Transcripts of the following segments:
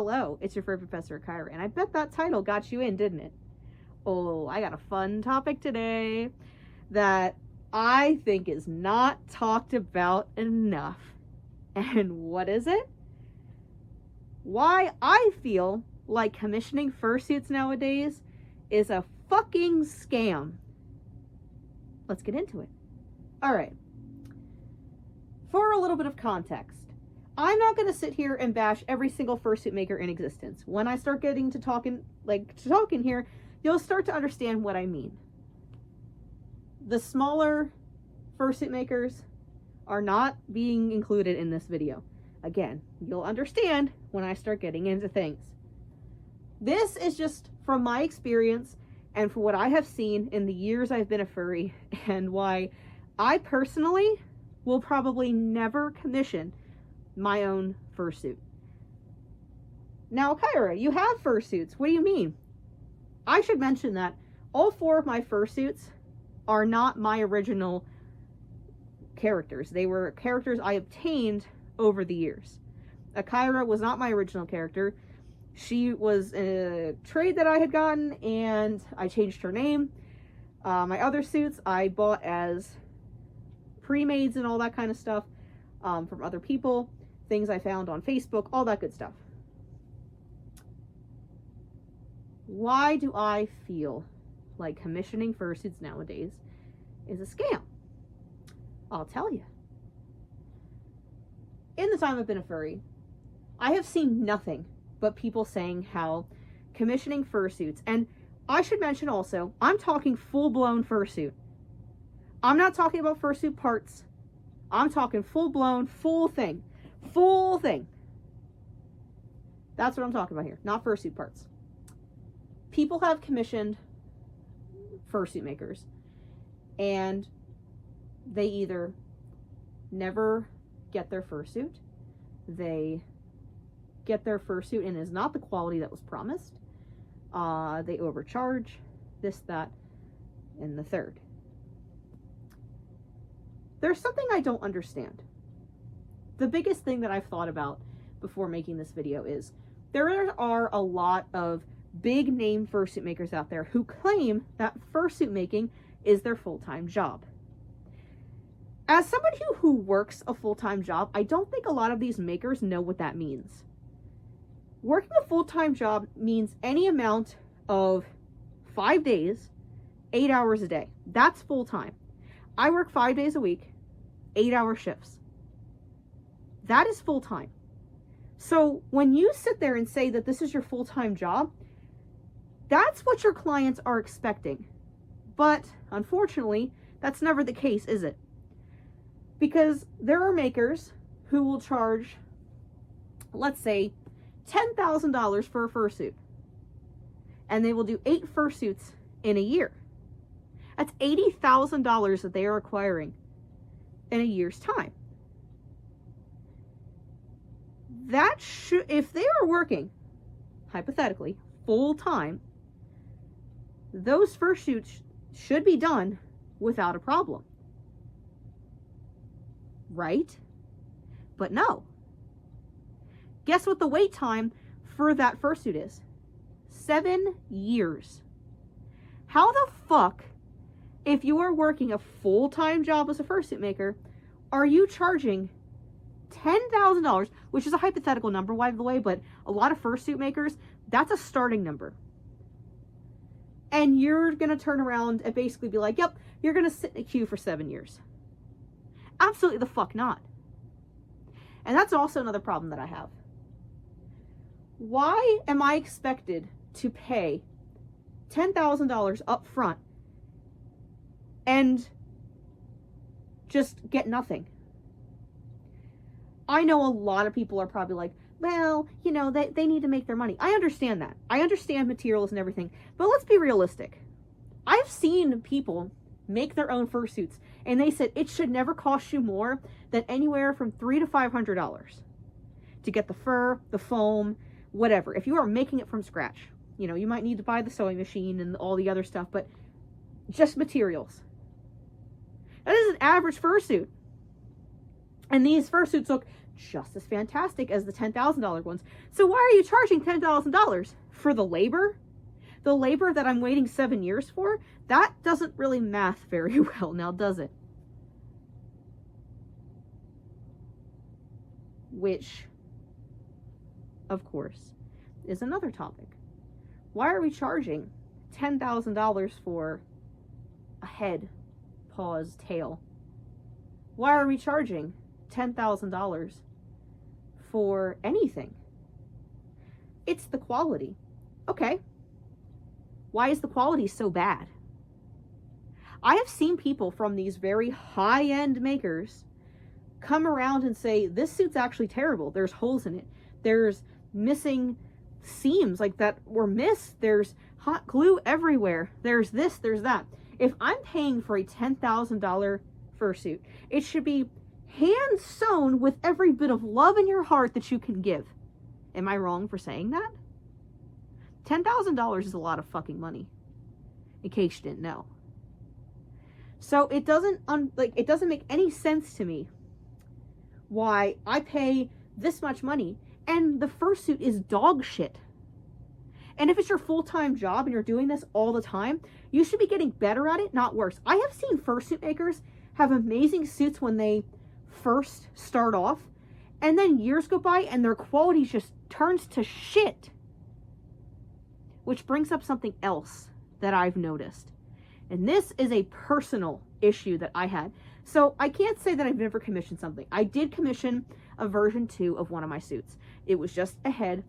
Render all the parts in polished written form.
Hello, it's your favorite Professor Kyra, and I bet that title got you in, didn't it? Oh, I got a fun topic today that I think is not talked about enough. And what is it? Why I feel like commissioning fursuits nowadays is a fucking scam. Let's get into it. Alright. For a little bit of context, I'm not going to sit here and bash every single fursuit maker in existence. When I start getting to talking here, you'll start to understand what I mean. The smaller fursuit makers are not being included in this video. Again, you'll understand when I start getting into things. This is just from my experience and for what I have seen in the years I've been a furry, and why I personally will probably never commission my own fursuit. Now, Kyra, you have fursuits. What do you mean? I should mention that all 4 of my fursuits are not my original characters. They were characters I obtained over the years. Kyra was not my original character. She was a trade that I had gotten, and I changed her name. My other suits I bought as pre-mades and all that kind of stuff from other people. Things I found on Facebook, all that good stuff. Why do I feel like commissioning fursuits nowadays is a scam? I'll tell you. In the time I've been a furry, I have seen nothing but people saying how commissioning fursuits, and I should mention also, I'm talking full-blown fursuit. I'm not talking about fursuit parts. I'm talking full-blown, full thing. Full thing. That's what I'm talking about here, not fursuit parts. People have commissioned fursuit makers, and they either never get their fursuit, they get their fursuit and is not the quality that was promised, they overcharge, this, that, and the third. There's something I don't understand. The biggest thing that I've thought about before making this video is there are a lot of big name fursuit makers out there who claim that fursuit making is their full-time job. As somebody who works a full-time job, I don't think a lot of these makers know what that means. Working a full-time job means any amount of 5 days, 8 hours a day. That's full-time. I work 5 days a week, 8-hour shifts. That is full-time. So when you sit there and say that this is your full-time job, that's what your clients are expecting. But unfortunately, that's never the case, is it? Because there are makers who will charge, let's say, $10,000 for a fursuit. And they will do 8 fursuits in a year. That's $80,000 that they are acquiring in a year's time. That should, if they are working, hypothetically, full-time, those fursuits should be done without a problem. Right? But no. Guess what the wait time for that fursuit is? 7 years. How the fuck, if you are working a full-time job as a fursuit maker, are you charging $10,000, which is a hypothetical number, by the way, but a lot of fursuit makers, that's a starting number. And you're going to turn around and basically be like, yep, you're going to sit in a queue for 7 years. Absolutely the fuck not. And that's also another problem that I have. Why am I expected to pay $10,000 up front and just get nothing? I know a lot of people are probably like, well, you know, they need to make their money. I understand that. I understand materials and everything. But let's be realistic. I've seen people make their own fursuits, and they said it should never cost you more than anywhere from $300 to $500 to get the fur, the foam, whatever. If you are making it from scratch, you know, you might need to buy the sewing machine and all the other stuff, but just materials. That is an average fursuit. And these fursuits look just as fantastic as the $10,000 ones. So why are you charging $10,000 for the labor? The labor that I'm waiting 7 years for? That doesn't really math very well now, does it? Which, of course, is another topic. Why are we charging $10,000 for a head, paws, tail? Why are we charging $10,000 for anything? It's the quality. Okay. Why is the quality so bad? I have seen people from these very high-end makers come around and say, this suit's actually terrible. There's holes in it. There's missing seams like that were missed. There's hot glue everywhere. There's this, there's that. If I'm paying for a $10,000 fursuit, it should be hand sewn with every bit of love in your heart that you can give. Am I wrong for saying that? $10,000 is a lot of fucking money, in case you didn't know. So it doesn't it doesn't make any sense to me why I pay this much money and the fursuit is dog shit. And if it's your full-time job and you're doing this all the time, you should be getting better at it, not worse. I have seen fursuit makers have amazing suits when they first start off, and then years go by and their quality just turns to shit. Which brings up something else that I've noticed. And this is a personal issue that I had. So I can't say that I've never commissioned something. I did commission a version 2 of one of my suits. It was just a head.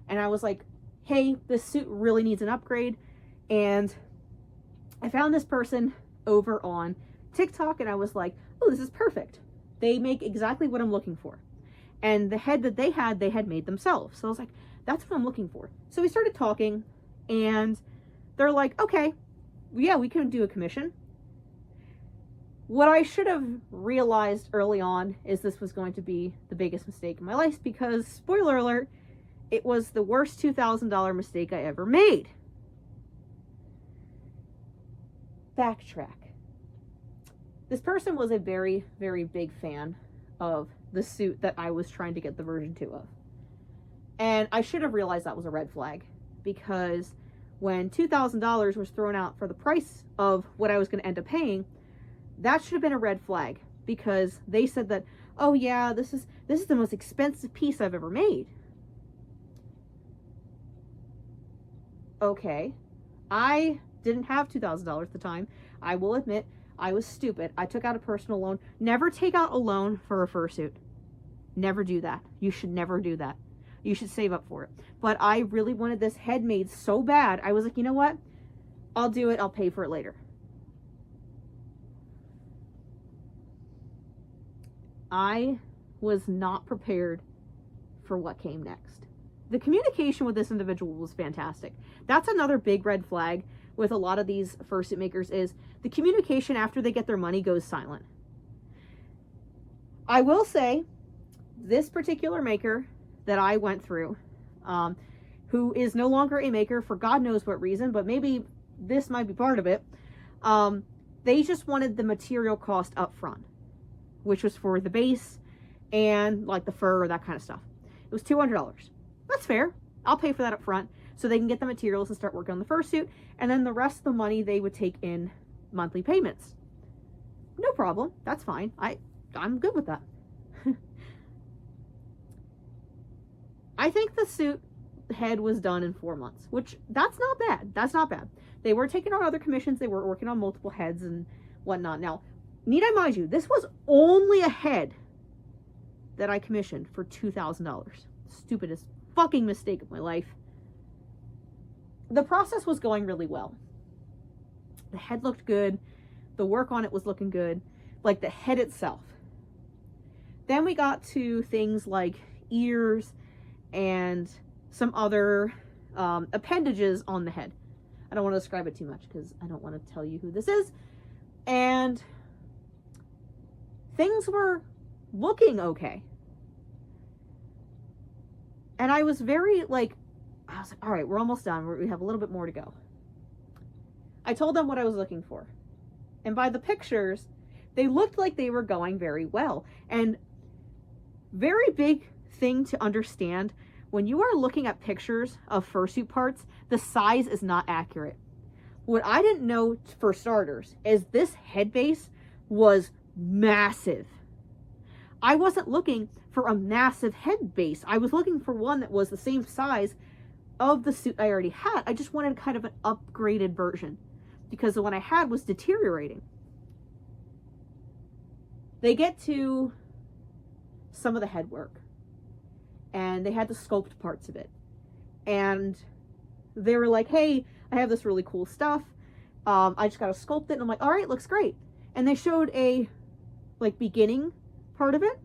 And I was like, hey, this suit really needs an upgrade. And I found this person over on TikTok and I was like, oh, this is perfect. They make exactly what I'm looking for. And the head that they had made themselves. So I was like, that's what I'm looking for. So we started talking and they're like, okay, yeah, we can do a commission. What I should have realized early on is this was going to be the biggest mistake in my life because, spoiler alert, it was the worst $2,000 mistake I ever made. Backtrack. This person was a very, very big fan of the suit that I was trying to get the version 2 of. And I should have realized that was a red flag because when $2,000 was thrown out for the price of what I was going to end up paying, that should have been a red flag because they said that, oh yeah, this is the most expensive piece I've ever made. Okay. I didn't have $2,000 at the time. I will admit, I was stupid. I took out a personal loan. Never take out a loan for a fursuit. Never do that. You should never do that. You should save up for it. But I really wanted this head made so bad. I was like, you know what? I'll do it. I'll pay for it later. I was not prepared for what came next. The communication with this individual was fantastic. That's another big red flag with a lot of these fursuit makers is the communication after they get their money goes silent. I will say this particular maker that I went through, who is no longer a maker for God knows what reason, but maybe this might be part of it. They just wanted the material cost up front, which was for the base and like the fur or that kind of stuff. It was $200. That's fair. I'll pay for that up front so they can get the materials and start working on the fursuit. And then the rest of the money they would take in monthly payments. No problem. That's fine. I'm good with that. I think the suit head was done in 4 months, which that's not bad. That's not bad. They were taking on other commissions. They were working on multiple heads and whatnot. Now, need I mind you, this was only a head that I commissioned for $2,000. Stupidest fucking mistake of my life. The process was going really well. The head looked good. The work on it was looking good. Like the head itself. Then we got to things like ears and some other appendages on the head. I don't want to describe it too much because I don't want to tell you who this is. And things were looking okay. And I was very like, I was like, all right, we're almost done. We have a little bit more to go. I told them what I was looking for. And by the pictures, they looked like they were going very well. And Very big thing to understand. When you are looking at pictures of fursuit parts, the size is not accurate. What I didn't know, for starters, is this head base was massive. I wasn't looking for a massive head base. I was looking for one that was the same size of the suit I already had. I just wanted kind of an upgraded version because the one I had was deteriorating. They get to some of the head work and they had to sculpt parts of it. And they were like, hey, I have this really cool stuff. I just got to sculpt it. And I'm like, all right, looks great. And they showed a like beginning part of it.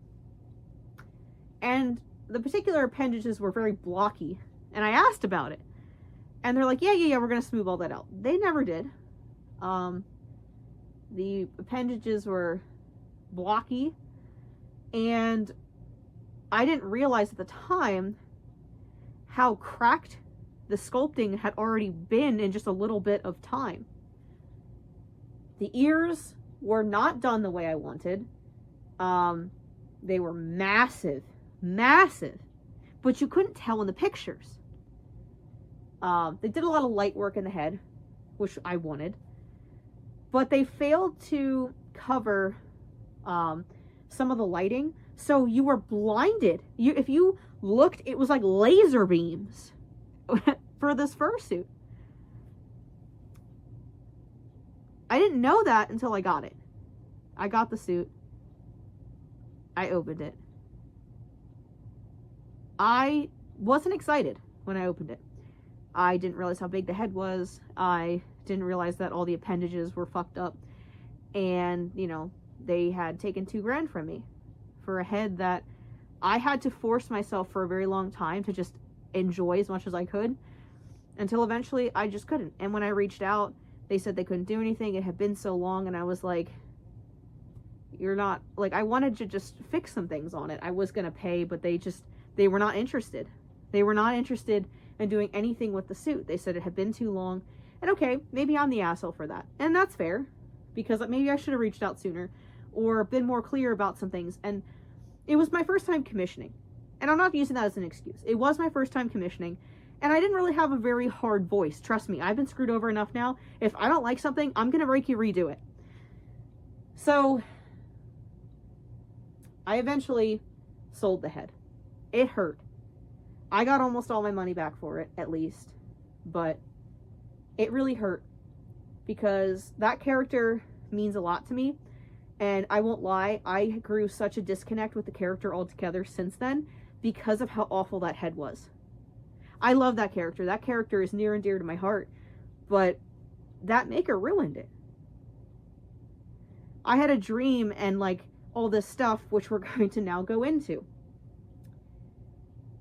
And the particular appendages were very blocky. And I asked about it. And they're like, yeah, we're going to smooth all that out. They never did. The appendages were blocky. And I didn't realize at the time how cracked the sculpting had already been in just a little bit of time. The ears were not done the way I wanted. They were massive, but you couldn't tell in the pictures. They did a lot of light work in the head, which I wanted, but they failed to cover some of the lighting, so you were blinded. If you looked, it was like laser beams for this fursuit. I didn't know that until I got it. I got the suit. I opened it. I wasn't excited when I opened it. I didn't realize how big the head was. I didn't realize that all the appendages were fucked up. And, you know, they had taken $2,000 from me for a head that I had to force myself for a very long time to just enjoy as much as I could, until eventually I just couldn't. And when I reached out, they said they couldn't do anything. It had been so long, and I was like, you're not, like, I wanted to just fix some things on it. I was going to pay, but they were not interested. They were not interested in doing anything with the suit. They said it had been too long. And okay, maybe I'm the asshole for that. And that's fair, because maybe I should have reached out sooner or been more clear about some things. And it was my first time commissioning. And I'm not using that as an excuse. It was my first time commissioning. And I didn't really have a very hard voice. Trust me, I've been screwed over enough now. If I don't like something, I'm going to make you redo it. So I eventually sold the head. It hurt. I got almost all my money back for it, at least. But it really hurt, because that character means a lot to me. And I won't lie, I grew such a disconnect with the character altogether since then because of how awful that head was. I love that character. That character is near and dear to my heart. But that maker ruined it. I had a dream and like all this stuff, which we're going to now go into.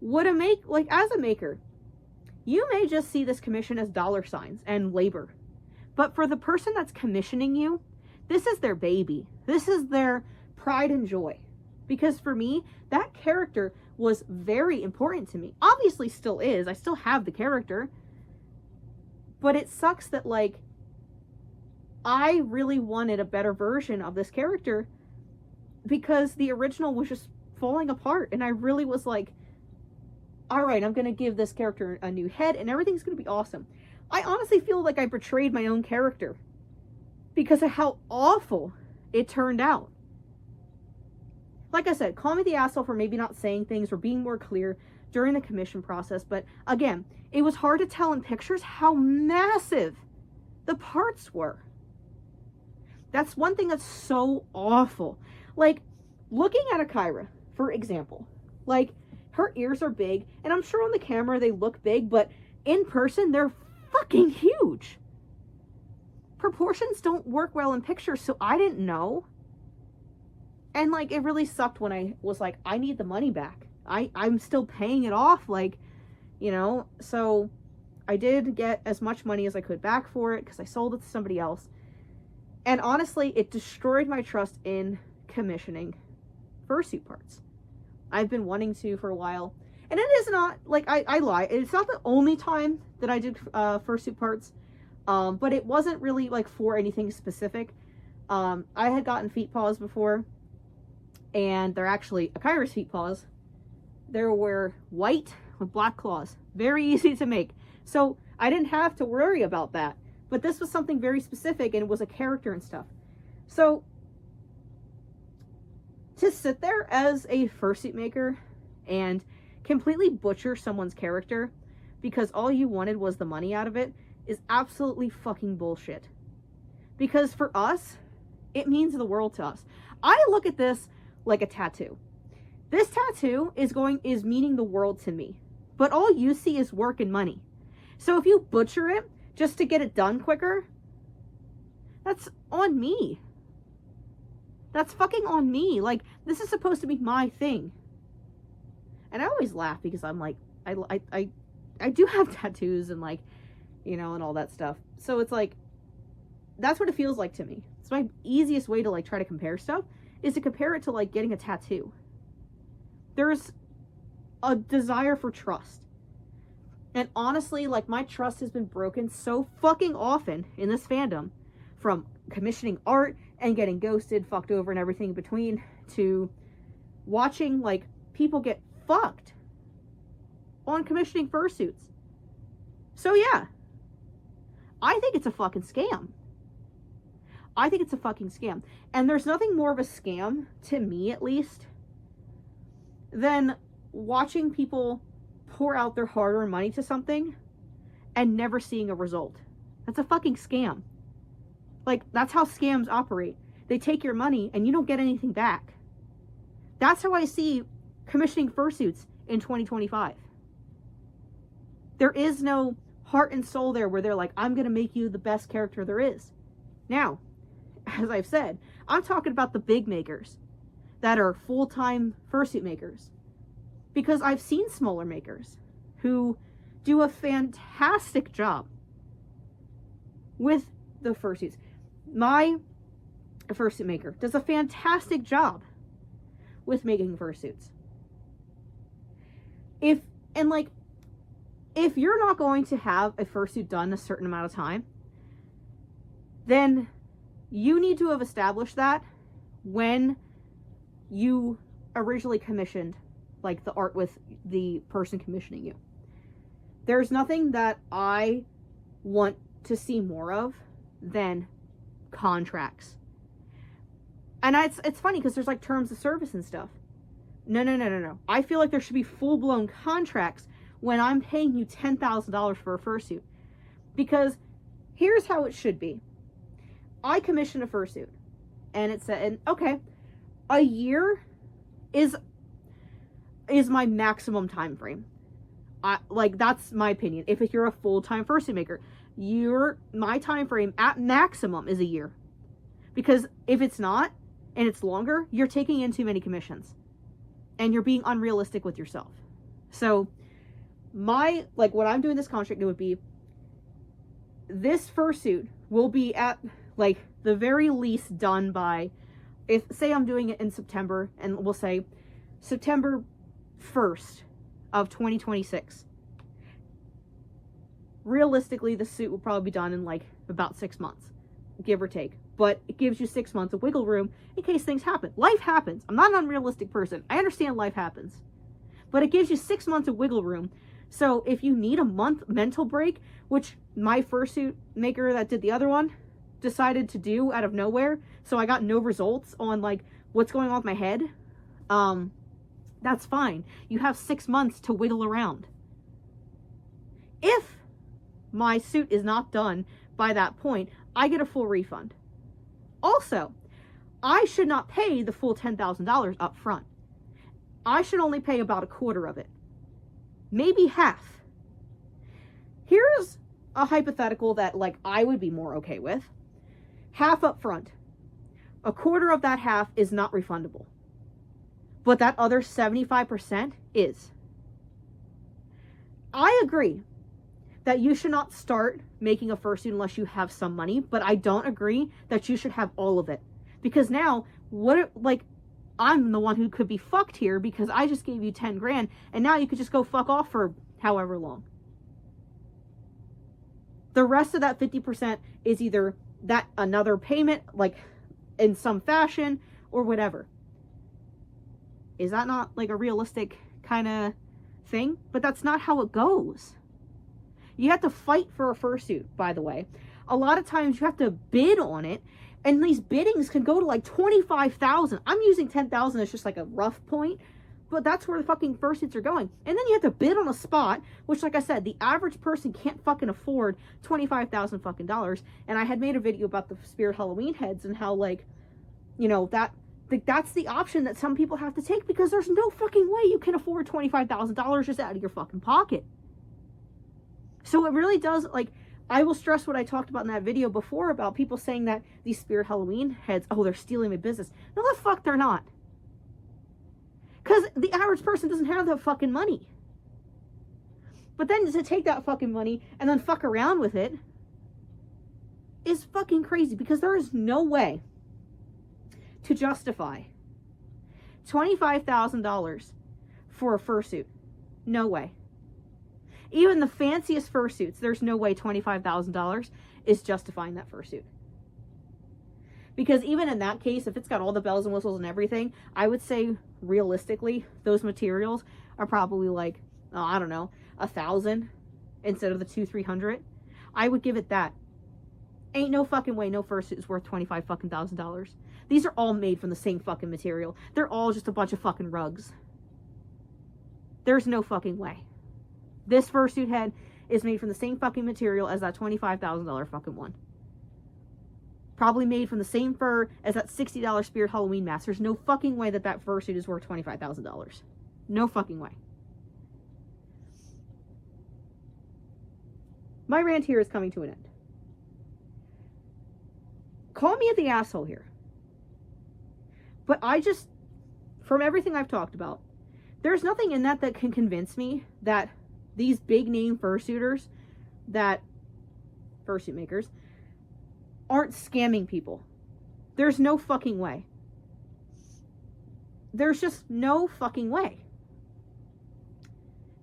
As a maker, you may just see this commission as dollar signs and labor. But for the person that's commissioning you, this is their baby. This is their pride and joy. Because for me, that character was very important to me. Obviously still is. I still have the character. But it sucks that, like, I really wanted a better version of this character because the original was just falling apart. And I really was like, all right, I'm going to give this character a new head and everything's going to be awesome. I honestly feel like I betrayed my own character because of how awful it turned out. Like I said, call me the asshole for maybe not saying things or being more clear during the commission process. But again, it was hard to tell in pictures how massive the parts were. That's one thing that's so awful. Like, looking at Akira, for example, like, her ears are big, and I'm sure on the camera they look big, but in person, they're fucking huge. Proportions don't work well in pictures, so I didn't know. And, like, it really sucked when I was like, I need the money back. I'm still paying it off, like, you know, so I did get as much money as I could back for it, because I sold it to somebody else. And honestly, it destroyed my trust in commissioning fursuit parts. I've been wanting to for a while. And it is not, like, I lie. It's not the only time that I did fursuit parts. But it wasn't really, like, for anything specific. I had gotten feet paws before. and they're actually Akira's feet paws. They were white with black claws. Very easy to make. So I didn't have to worry about that. But this was something very specific, and it was a character and stuff. So to sit there as a fursuit maker and completely butcher someone's character because all you wanted was the money out of it is absolutely fucking bullshit. Because for us, it means the world to us. I look at this like a tattoo. This tattoo is meaning the world to me. But all you see is work and money. So if you butcher it just to get it done quicker, that's on me. That's fucking on me. Like, this is supposed to be my thing. And I always laugh because I'm like, I do have tattoos and like, you know, and all that stuff. So it's like, that's what it feels like to me. It's my easiest way to like try to compare stuff is to compare it to like getting a tattoo. There's a desire for trust. And honestly, like, my trust has been broken so fucking often in this fandom, from commissioning art and getting ghosted, fucked over, and everything in between, to watching, like, people get fucked on commissioning fursuits. So yeah, I think it's a fucking scam. I think it's a fucking scam. And there's nothing more of a scam, to me at least, than watching people pour out their hard-earned money to something and never seeing a result. That's a fucking scam. Like, that's how scams operate. They take your money and you don't get anything back. That's how I see commissioning fursuits in 2025. There is no heart and soul there where they're like, I'm going to make you the best character there is. Now, as I've said, I'm talking about the big makers that are full-time fursuit makers. Because I've seen smaller makers who do a fantastic job with the fursuits. My fursuit maker does a fantastic job with making fursuits. If you're not going to have a fursuit done a certain amount of time, then you need to have established that when you originally commissioned, like, the art with the person commissioning you. There's nothing that I want to see more of than contracts. And it's funny because there's like terms of service and stuff. No. I feel like there should be full-blown contracts when I'm paying you $10,000 for a fursuit. Because here's how it should be. I commission a fursuit, and it said, and okay, a year is my maximum time frame. That's my opinion. If you're a full-time fursuit maker, my time frame at maximum is a year. Because if it's not, and it's longer, you're taking in too many commissions. And you're being unrealistic with yourself. So, what I'm doing this contract, it would be, this fursuit will be at, like, the very least done by, say I'm doing it in September, and we'll say September 1st of 2026. Realistically, the suit will probably be done in like about 6 months, give or take. But it gives you 6 months of wiggle room in case things happen. Life happens. I'm not an unrealistic person. I understand life happens. But it gives you 6 months of wiggle room. So if you need a month mental break, which my fursuit maker that did the other one decided to do out of nowhere, so I got no results on like what's going on with my head, that's fine. You have 6 months to wiggle around. If my suit is not done by that point, I get a full refund. Also, I should not pay the full $10,000 up front. I should only pay about a quarter of it. Maybe half. Here's a hypothetical that like I would be more okay with. Half up front. A quarter of that half is not refundable. But that other 75% is. I agree that you should not start making a fursuit unless you have some money, but I don't agree that you should have all of it. Because now, I'm the one who could be fucked here because I just gave you 10 grand and now you could just go fuck off for however long. The rest of that 50% is either that another payment, like in some fashion, or whatever. Is that not like a realistic kind of thing? But that's not how it goes. You have to fight for a fursuit, by the way. A lot of times you have to bid on it, and these biddings can go to like 25,000. I'm using 10,000 as just like a rough point, but that's where the fucking fursuits are going. And then you have to bid on a spot, which, like I said, the average person can't fucking afford 25,000 fucking dollars. And I had made a video about the Spirit Halloween heads and how, like, you know, that's the option that some people have to take, because there's no fucking way you can afford $25,000 just out of your fucking pocket. So it really does, like, I will stress what I talked about in that video before about people saying that these Spirit Halloween heads, oh, they're stealing my business. No, the fuck they're not. Because the average person doesn't have that fucking money. But then to take that fucking money and then fuck around with it is fucking crazy, because there is no way to justify $25,000 for a fursuit. No way. Even the fanciest fursuits, there's no way $25,000 is justifying that fursuit. Because even in that case, if it's got all the bells and whistles and everything, I would say realistically, those materials are probably like, oh, I don't know, 1,000 instead of the 200-300. I would give it that. Ain't no fucking way no fursuit is worth $25,000. These are all made from the same fucking material. They're all just a bunch of fucking rugs. There's no fucking way. This fursuit head is made from the same fucking material as that $25,000 fucking one. Probably made from the same fur as that $60 Spirit Halloween mask. There's no fucking way that that fursuit is worth $25,000. No fucking way. My rant here is coming to an end. Call me the asshole here. But I just, from everything I've talked about, there's nothing in that can convince me that these big name fursuiters, that fursuit makers, aren't scamming people. There's no fucking way. There's just no fucking way.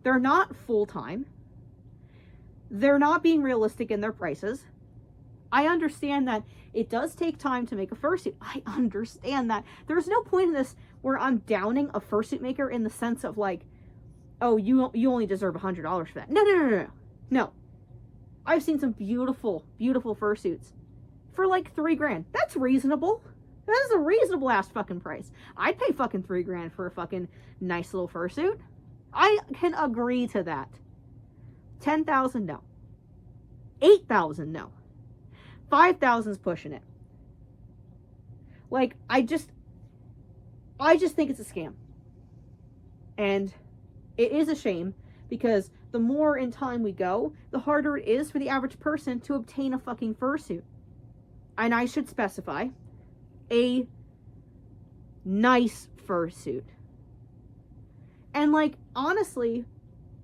They're not full-time. They're not being realistic in their prices. I understand that it does take time to make a fursuit. I understand that. There's no point in this where I'm downing a fursuit maker in the sense of like, oh, you only deserve $100 for that. No. I've seen some beautiful, beautiful fursuits for like $3,000. That's reasonable. That is a reasonable ass fucking price. I'd pay fucking $3,000 for a fucking nice little fursuit. I can agree to that. 10,000, no. 8,000, no. 5,000's pushing it. Like, I just think it's a scam. And it is a shame, because the more in time we go, the harder it is for the average person to obtain a fucking fursuit. And I should specify a nice fursuit. And like, honestly,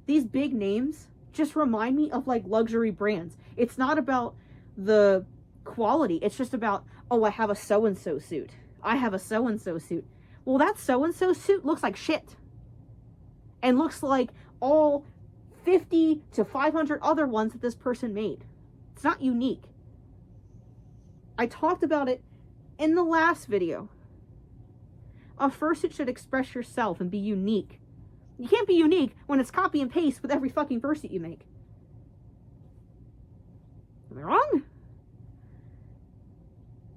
these big names just remind me of like luxury brands. It's not about the quality. It's just about, oh, I have a so-and-so suit. I have a so-and-so suit. Well, that so-and-so suit looks like shit. And looks like all 50 to 500 other ones that this person made. It's not unique. I talked about it in the last video. A fursuit should express yourself and be unique. You can't be unique when it's copy and paste with every fucking fursuit you make. Am I wrong?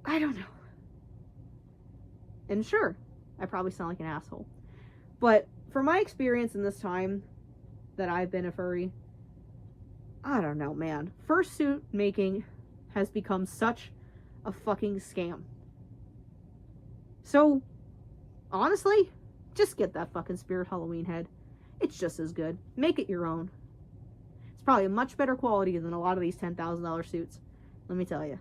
I don't know. And sure, I probably sound like an asshole. But from my experience in this time that I've been a furry, I don't know, man. Fursuit making has become such a fucking scam. So, honestly, just get that fucking Spirit Halloween head. It's just as good. Make it your own. It's probably a much better quality than a lot of these $10,000 suits. Let me tell you.